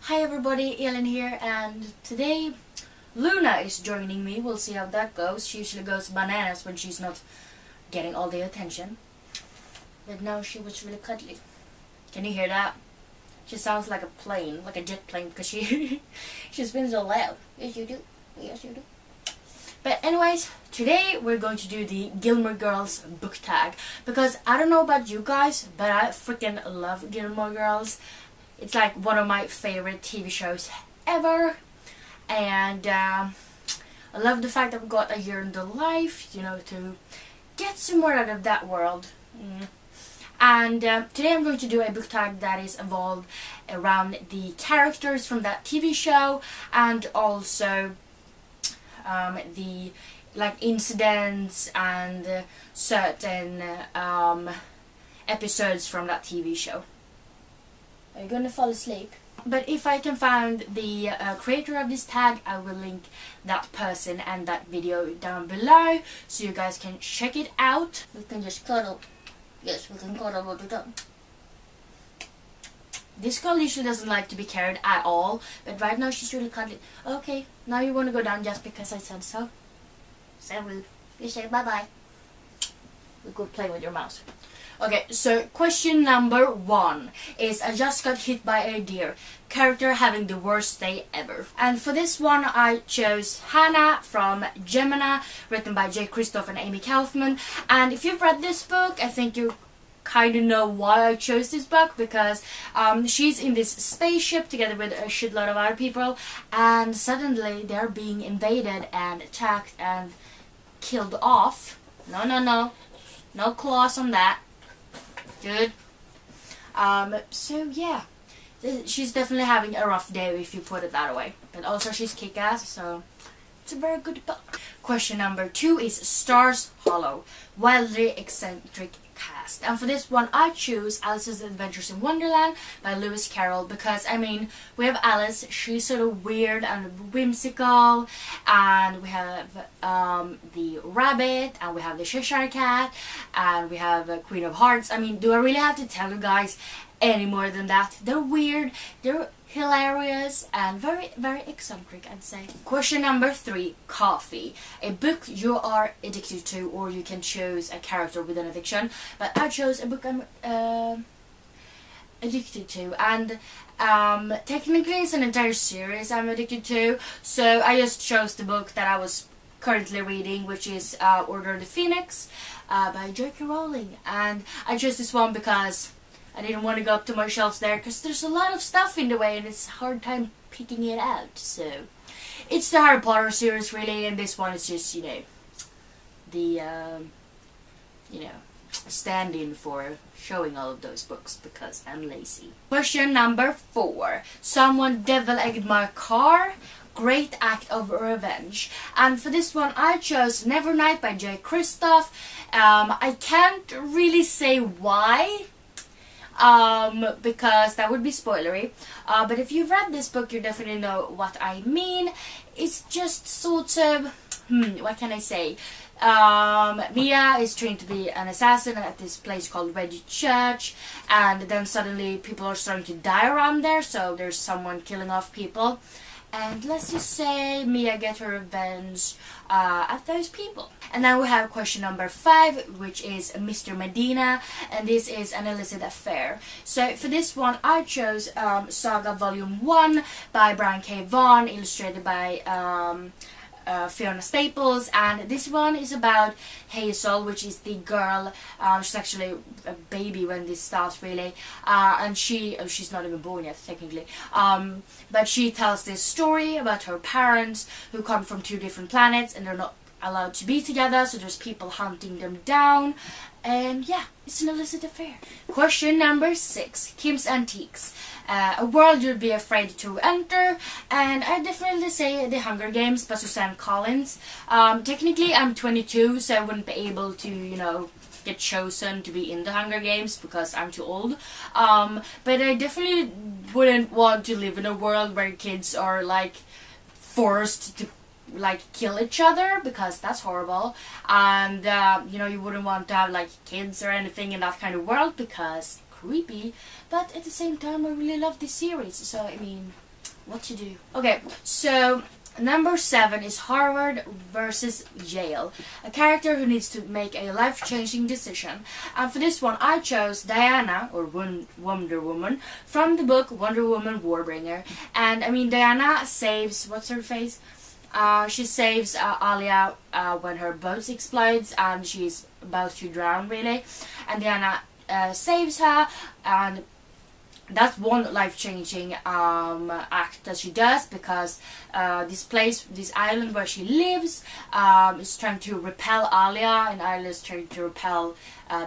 Hi everybody, Ellen here, and today Luna is joining me. We'll see how that goes. She usually goes bananas when she's not getting all the attention. But now she was really cuddly. Can you hear that? She sounds like a plane, like a jet plane, because she spins so loud. Yes you do, yes you do. But anyways, today we're going to do the Gilmore Girls book tag. Because I don't know about you guys, but I freaking love Gilmore Girls. It's like one of my favorite TV shows ever. And I love the fact that we got a year in the life, you know, to get some more out of that world. And today I'm going to do a book tag that is evolved around the characters from that TV show, and also the like incidents and certain episodes from that TV show. Are you gonna fall asleep? But if I can find the creator of this tag, I will link that person and that video down below so you guys can check it out. We can just cuddle. Yes, we can cuddle all the time. This girl usually doesn't like to be carried at all, but right now she's really cuddly. Okay, now you want to go down just because I said so. So rude. You say bye-bye. We could play with your mouse. Okay, so question number 1 is I just got hit by a deer. Character having the worst day ever. And for this one I chose Hannah from Gemini, written by J. Kristoff and Amy Kaufman. And if you've read this book, I think you kind of know why I chose this book, because she's in this spaceship together with a shitload of other people, and suddenly they're being invaded and attacked and killed off. No claws on that. Good. So yeah, she's definitely having a rough day if you put it that way. But also she's kick-ass, so it's a very good book. Question number 2 is Stars Hollow, wildly eccentric cast. And for this one I choose Alice's Adventures in Wonderland by Lewis Carroll, because I mean, we have Alice, she's sort of weird and whimsical, and we have the rabbit, and we have the Cheshire Cat, and we have Queen of Hearts. I mean, do I really have to tell you guys any more than that? They're weird, they're hilarious, and very, very eccentric, I'd say. Question number 3, Coffee. A book you are addicted to, or you can choose a character with an addiction. But I chose a book I'm addicted to, and technically it's an entire series I'm addicted to, so I just chose the book that I was currently reading, which is Order of the Phoenix by J.K. Rowling. And I chose this one because I didn't want to go up to my shelves there, because there's a lot of stuff in the way and it's a hard time picking it out. So it's the Harry Potter series really, and this one is just, you know, the stand-in for showing all of those books because I'm lazy. Question number 4. Someone devil-egged my car. Great act of revenge. And for this one I chose Nevernight by J. Kristoff. I can't really say why, because that would be spoilery, but if you've read this book you definitely know what I mean. It's just sort of, what can I say? Mia is trained to be an assassin at this place called Red Church, and then suddenly people are starting to die around there, so there's someone killing off people. And let's just say Mia gets her revenge at those people. And then we have question number 5, which is Mr. Medina, and this is an illicit affair. So for this one I chose Saga Volume 1 by Brian K. Vaughan, illustrated by Fiona Staples, and this one is about Hazel, which is the girl. She's actually a baby when this starts really, and she's not even born yet technically, but she tells this story about her parents who come from 2 different planets and they're not allowed to be together, so there's people hunting them down, and yeah, it's an illicit affair. Question number 6, Kim's Antiques. A world you'd be afraid to enter, and I definitely say The Hunger Games by Suzanne Collins. Technically I'm 22, so I wouldn't be able to, you know, get chosen to be in The Hunger Games because I'm too old. But I definitely wouldn't want to live in a world where kids are like forced to like kill each other, because that's horrible. And you know, you wouldn't want to have like kids or anything in that kind of world because creepy. But at the same time I really love this series, so I mean, what to do. Okay, so number 7 is Harvard versus Yale. A character who needs to make a life-changing decision. And for this one, I chose Diana, or Wonder Woman, from the book Wonder Woman Warbringer. And I mean, Diana saves, what's her face? She saves Alia when her boat explodes and she's about to drown, really. And Diana saves her, and that's one life-changing act that she does, because this island where she lives is trying to repel Alia, and Alia is trying to repel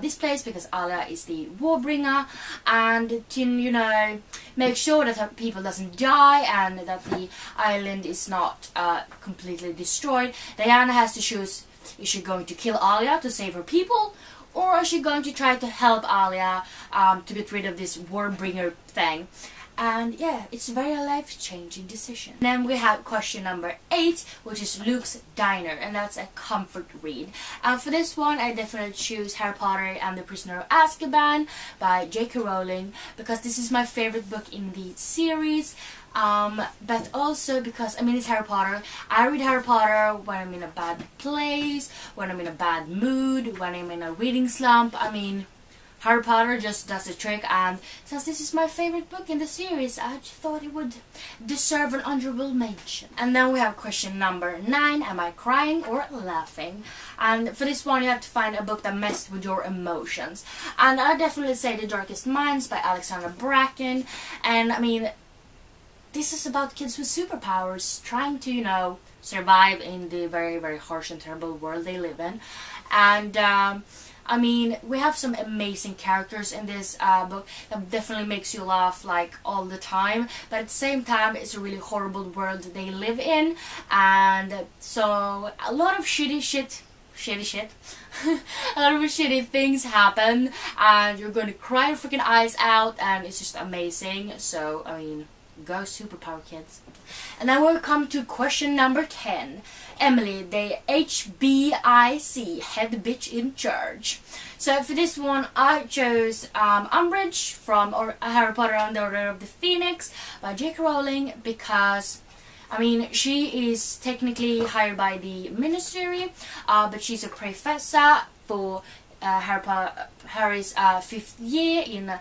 this place because Alia is the warbringer, and to, you know, make sure that her people doesn't die and that the island is not completely destroyed. Diana has to choose: is she going to kill Alia to save her people, or is she going to try to help Alia to get rid of this warbringer thing? And yeah, it's a very life-changing decision. Then we have question number 8, which is Luke's Diner, and that's a comfort read. For this one, I definitely choose Harry Potter and the Prisoner of Azkaban by J.K. Rowling, because this is my favorite book in the series. But also because, I mean, it's Harry Potter. I read Harry Potter when I'm in a bad place, when I'm in a bad mood, when I'm in a reading slump. I mean, Harry Potter just does the trick, and since this is my favorite book in the series, I just thought it would deserve an honorable mention. And then we have question number 9, am I crying or laughing? And for this one, you have to find a book that messed with your emotions. And I definitely say The Darkest Minds by Alexandra Bracken. And I mean, this is about kids with superpowers trying to, you know, survive in the very, very harsh and terrible world they live in. And I mean, we have some amazing characters in this book that definitely makes you laugh like all the time, but at the same time it's a really horrible world they live in, and so a lot of shitty shit a lot of shitty things happen, and you're going to cry your freaking eyes out, and it's just amazing. So I mean, go superpower kids. And then we'll come to question number 10. Emily, the HBIC, head bitch in charge. So for this one, I chose Umbridge from Harry Potter and the Order of the Phoenix by J.K. Rowling, because I mean, she is technically hired by the Ministry, but she's a professor for Harry's 5th year in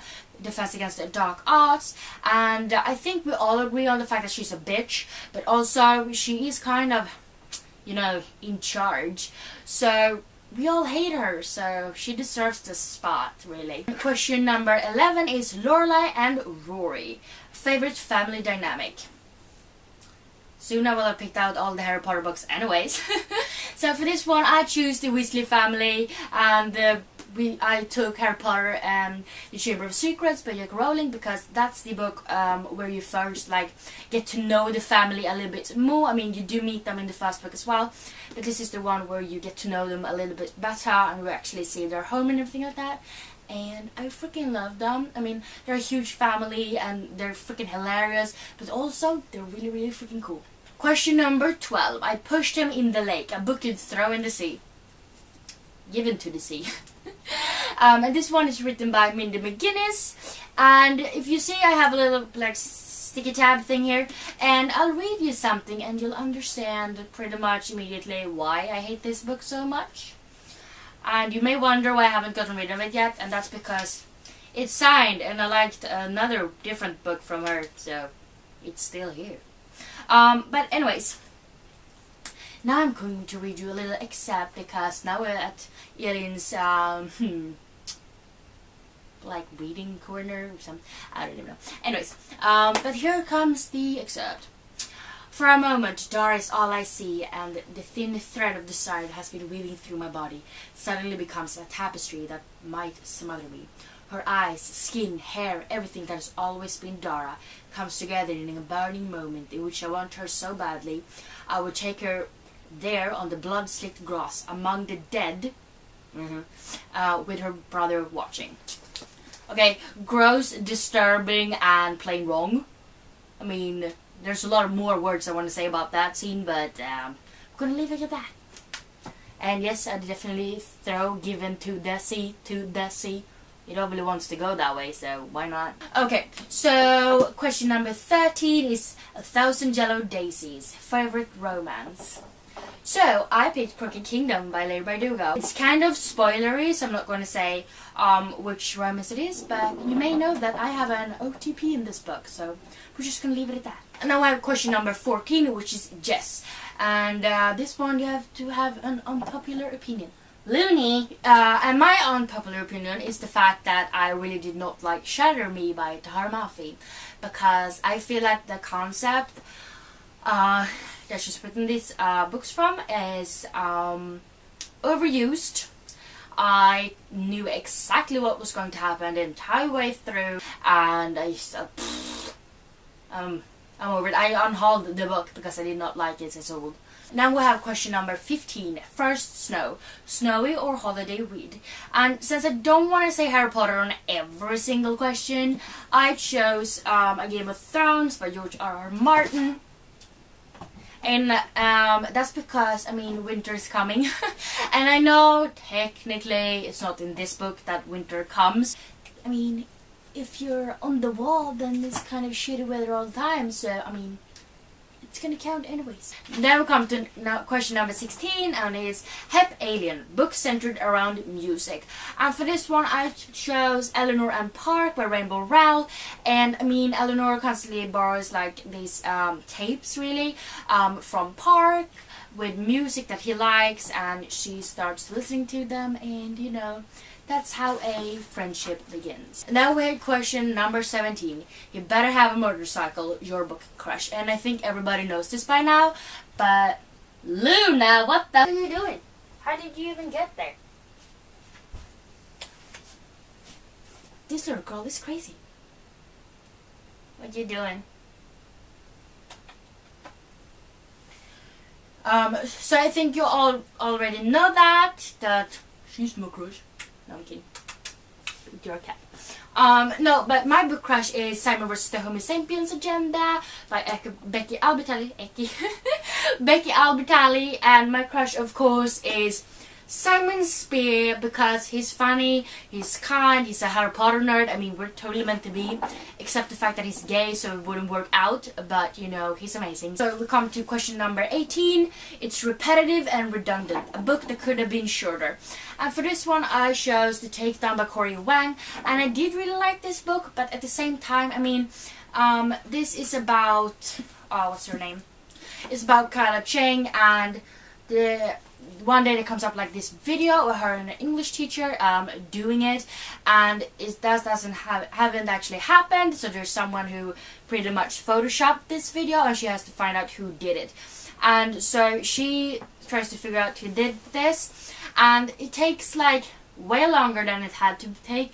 Defense Against the Dark Arts, and I think we all agree on the fact that she's a bitch, but also she is kind of, you know, in charge. So we all hate her, so she deserves this spot, really. Question number 11 is Lorelai and Rory, favorite family dynamic. Soon I will have picked out all the Harry Potter books anyways. So for this one, I choose the Weasley family, and I took Harry Potter and the Chamber of Secrets by J.K. Rowling, because that's the book where you first like get to know the family a little bit more. I mean, you do meet them in the first book as well, but this is the one where you get to know them a little bit better, and we actually see their home and everything like that. And I freaking love them. I mean, they're a huge family and they're freaking hilarious, but also they're really, really freaking cool. Question number 12. I pushed him in the lake. A book you'd throw in the sea. Given to the sea. And this one is written by Mindy McGuinness. And if you see, I have a little like sticky tab thing here, and I'll read you something and you'll understand pretty much immediately why I hate this book so much. And you may wonder why I haven't gotten rid of it yet, and that's because it's signed and I liked another different book from her, so it's still here. But anyways, now I'm going to read you a little excerpt, because now we're at Eileen's like reading corner or something. I don't even know. Anyways, but here comes the excerpt. For a moment, Dara is all I see, and the thin thread of desire that has been weaving through my body suddenly becomes a tapestry that might smother me. Her eyes, skin, hair, everything that has always been Dara comes together in a burning moment in which I want her so badly. I would take her there on the blood-slicked grass among the dead, with her brother watching. Okay, gross, disturbing, and plain wrong. I mean, there's a lot more words I want to say about that scene, but I'm gonna leave it at that. And yes, I definitely throw Given to the Sea He nobody wants to go that way, so why not? Okay, so question number 13 is 1,000 Yellow Daisies. Favorite romance? So, I picked Crooked Kingdom by Leigh Bardugo. It's kind of spoilery, so I'm not going to say which romance it is, but you may know that I have an OTP in this book, so we're just going to leave it at that. And now I have question number 14, which is Jess. And this one you have to have an unpopular opinion. Looney! And my unpopular opinion is the fact that I really did not like Shatter Me by Tahar Mafi, because I feel like the concept that she's written these books from is overused. I knew exactly what was going to happen the entire way through, and I just I'm over it. I unhauled the book because I did not like it as old. Now we have question number 15. First snow. Snowy or holiday read? And since I don't want to say Harry Potter on every single question, I chose A Game of Thrones by George R.R. Martin. And that's because, I mean, winter's coming. And I know technically it's not in this book that winter comes. I mean, if you're on the wall, then it's kind of shitty weather all the time. So, I mean, it's gonna count anyways. Then we come to question number 16, and it's Hep Alien, book centered around music. And for this one I chose Eleanor and Park by Rainbow Rowell. And I mean, Eleanor constantly borrows like these tapes really from Park with music that he likes, and she starts listening to them, and you know, that's how a friendship begins. Now we have question number 17. You better have a motorcycle, your book crush. And I think everybody knows this by now, but Luna, what the hell are you doing? How did you even get there? This little girl is crazy. What you doing? So I think you all already know that she's my crush. No, I'm kidding. You're a cat. No, but my book crush is Simon vs. the Homo Sapiens Agenda by Becky Albertalli. Becky Albertalli, and my crush, of course, is Simon Spear, because he's funny, he's kind, he's a Harry Potter nerd. I mean, we're totally meant to be, except the fact that he's gay, so it wouldn't work out, but you know, he's amazing. So we come to question number 18. It's repetitive and redundant, a book that could have been shorter. And for this one I chose The Takedown by Corey Wang, and I did really like this book, but at the same time, I mean, this is about, what's her name? It's about Kyla Cheng, and one day there comes up like this video of her and an English teacher doing it, and it haven't actually happened, so there's someone who pretty much photoshopped this video, and she has to find out who did it. And so she tries to figure out who did this, and it takes like way longer than it had to take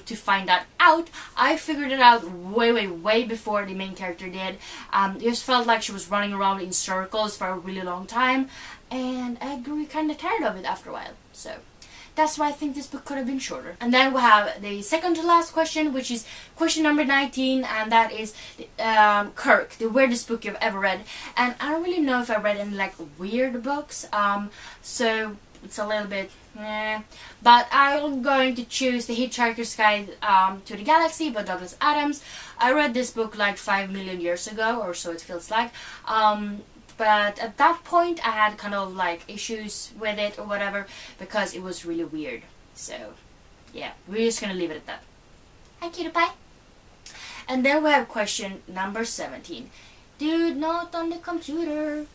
to find that out. I figured it out way before the main character did. It just felt like she was running around in circles for a really long time, and I grew kind of tired of it after a while. So that's why I think this book could have been shorter. And then we have the second to last question, which is question number 19, and that is Kirk, the weirdest book you've ever read. And I don't really know if I read any like weird books, so it's a little bit but I'm going to choose The Hitchhiker's Guide to the Galaxy by Douglas Adams. I read this book like 5 million years ago, or so it feels like, but at that point I had kind of like issues with it or whatever, because it was really weird. So yeah, we're just gonna leave it at that. Hi cutie pie. And then we have question number 17. Dude, not on the computer.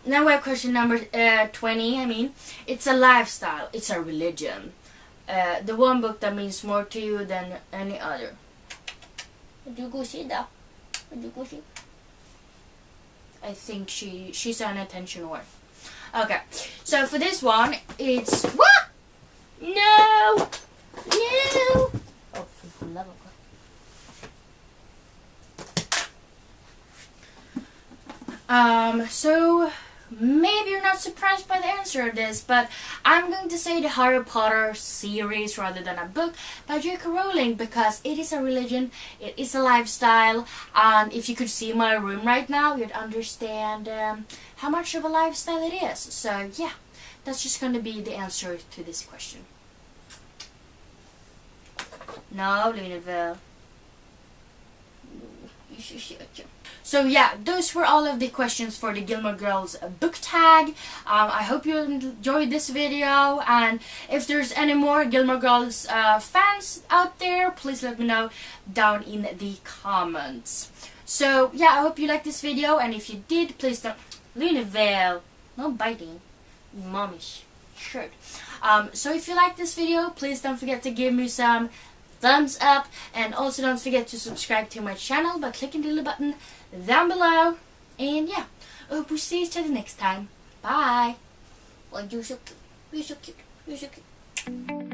Now we have question number 20, I mean. It's a lifestyle, it's a religion. The one book that means more to you than any other. I think she's an attention whore. Okay, so for this one, it's... What? No! No! Oh, for the love of God. So... maybe you're not surprised by the answer of this, but I'm going to say the Harry Potter series rather than a book by J.K. Rowling, because it is a religion, it is a lifestyle, and if you could see my room right now, you'd understand how much of a lifestyle it is. So yeah, that's just going to be the answer to this question. No, Luneville. So yeah, those were all of the questions for the Gilmore Girls book tag. I hope you enjoyed this video, and if there's any more Gilmore Girls fans out there, please let me know down in the comments. So yeah, I hope you liked this video, and if you did, please don't... Luneville, no biting, you mommy's shirt. So if you like this video, please don't forget to give me some thumbs up, and also don't forget to subscribe to my channel by clicking the little button down below. And yeah, I hope we see each other next time. Bye. Well, you're so cute. You're so cute. You're so cute.